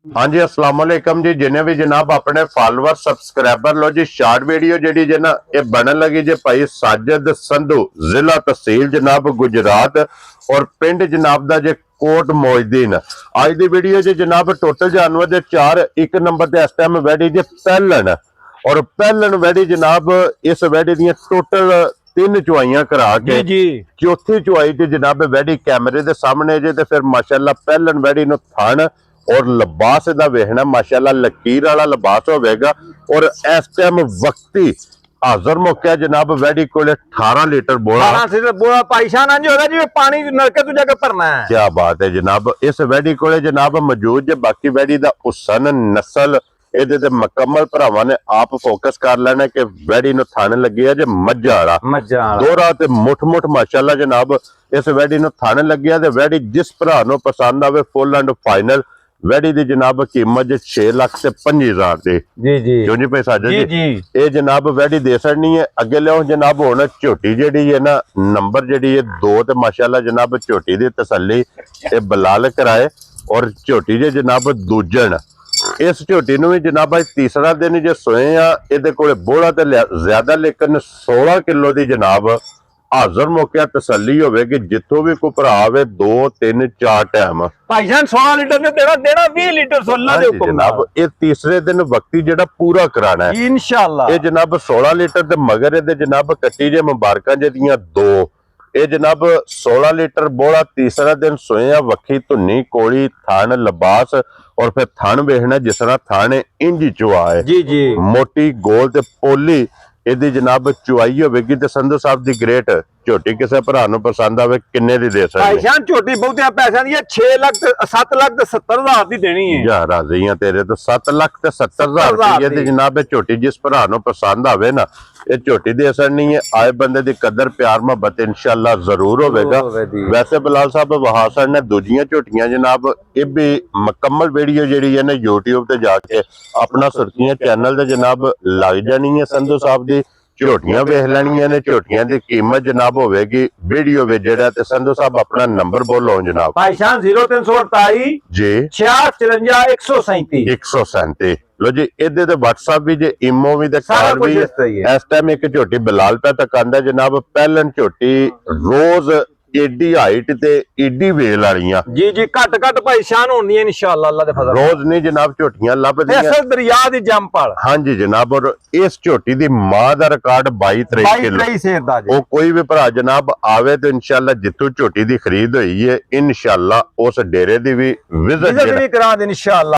हाँ जी, अस्सलाम वालेकुम जी। जिन्हें भी जनाब अपने फॉलोअर सब्सक्राइबर लो जी, शार्ट वीडियो जी जना ये बनन लगी जी भाई साजिद संधू, जिला तहसील जनाब गुजरात और पिंड जनाब दा जे कोट मोइनुद्दीन। आज दी वीडियो जी जनाब टोटल जानवर दे 4 एक नंबर ते इस टाइम वैडी जे पहलन और पहलन वैडी जनाब इस वैडी दी टोटल 3 चुआइयां करा के जी जी चौथी चुआई च जनाब वैडी कैमरे दे सामने जे ते फिर माशाअल्लाह पहलन वैडी नु थन और लिबास दा वेखना माशाअल्लाह लकीर वाला लिबास होवेगा और इस टाइम वक्ती हाजिर मौका जनाब वैडी कोले 18 लीटर बोला। 18 लीटर बोला पैसा ना जी होगा जी पानी नलके तू जाके भरना है। क्या बात है जनाब। इस वैडी कोले जनाब मौजूद जे बाकी वैडी दा हुसन नस्ल ਇਹਦੇ ਤੇ ਮੁਕੰਮਲ ਭਰਾਵਾਂ ਨੇ ਆਪ ਫੋਕਸ ਕਰ ਲੈਣਾ ਕਿ ਵੈਡੀ ਨੂੰ ਥਣ ਲੱਗਿਆ ਜੇ ਮੱਝਾਂ ਵਾਲਾ ਦੋਰਾ ਤੇ ਮੁੱਠ ਮਾਸ਼ਾਅੱਲਾ ਜਨਾਬ ਇਸ ਵੈਡੀ ਨੂੰ ਥਣ ਲੱਗਿਆ ਤੇ ਵੈਡੀ ਜਿਸ ਭਰਾ ਨੂੰ ਪਸੰਦ ਆਵੇ ਫੁੱਲ ਐਂਡ ਫਾਈਨਲ ਵੈਡੀ ਦੀ ਜਨਾਬ ਕੀਮਤ 6 ਲੱਖ ਤੇ 5000 ਦੇ ਜੀ ਜੀ ਕਿਉਂ ਜੀ ਭਾਈ ਸਾਜਦ ਜੀ ਜੀ ਇਹ ਜਨਾਬ ਵੈਡੀ ਦੇ ਸਕਣੀ ਹੈ ਅੱਗੇ ਲਿਓ ਜਨਾਬ ਹੁਣ ਝੋਟੀ ਜਿਹੜੀ ਹੈ ਨਾ ਨੰਬਰ ਜਿਹੜੀ ਹੈ 2 ਤੇ ਮਾਸ਼ਾਅੱਲਾ ਜਨਾਬ ਝੋਟੀ ਦੀ ਤਸੱਲੀ ਇਹ ਬਲਾਲ ਕਰਾਏ ਔਰ ਝੋਟੀ ਜੇ ਜਨਾਬ ਦੂਜਣ इस झोटी भी जनाब तीसरा दिन जो सोए आ को बोला तो ज्यादा लेकिन 16 किलो की जनाब हाजिर मौके तसली होगी जितों भी कोई भरा आवे 2 3 4 टाइम भाई जान 16 लीटर ने देना 20 लीटर 16 दे हुक्म जनाब ये तीसरे दिन वक्ती जेड़ा पूरा कराना है इंशाअल्लाह। ये जनाब 16 लीटर ते मगर ये जनाब कट्टी जे मुबारक जदियां 2 ये जनाब 16 लीटर बोला तीसरा दिन सोया वक्खी धुनी कोली थान लिबास और फिर थान वेखना जिस तरह थान इंज चुआ है जी जी मोटी गोल ते पोली एदी जनाब चुआई होगी ते संधू साहब दी ग्रेट झोटी किसी भरा नु पसंद आवे किन्ने दी दे सकदे भाई जान झोटी बहुतिया पैसा दी 6 लाख 7 लाख ते 70 हजार दी देनी है जा राजी हां तेरे तो 7 लाख ते 70,000 रुपये दी जनाब झोटी जिस भरा नु पसंद आवे ना ये झोटी दे सकनी है आए बंदे दी कदर प्यार मोहब्बत इंशाअल्लाह जरूर होगा। वैसे बिलाल साहब वहासन ने दूजियां झोटियां जनाब ये भी मुकम्मल वीडियो जी है ना यूट्यूब ते जाके अपना सुर्खियां चैनल ते जनाब लग जानी है संधू साहब दी झोटियां वेख लैनियां ने झोटियां दी कीमत जनाब होगी वीडियो में जेड़ा ते संधू साहब अपना नंबर बोलो जनाब। भाईजान 0348 जी 6654 137 लो जी इधर ते व्हाट्सएप भी जे इमो भी ते कार भी इस टाइम एक झोटी बिलाल पे तक आंदा जनाब पहलन झोटी रोज एडी हाइट ते एडी वेल वालियां जी जी घट परेशान होनी है इंशाअल्लाह अल्लाह दे फजल रोज नहीं जनाब झोटियां लभदियां ऐसा दरिया दी जंपल। हां जी जनाब और इस झोटी दी मां दा रिकॉर्ड 22-23 किलो ओ कोई भी भरा जनाब आवे तो इंशाअल्लाह जितू झोटी दी खरीद हुई है इंशाअल्लाह उस डेरे दी भी विजिट करा दे इंशाअल्लाह।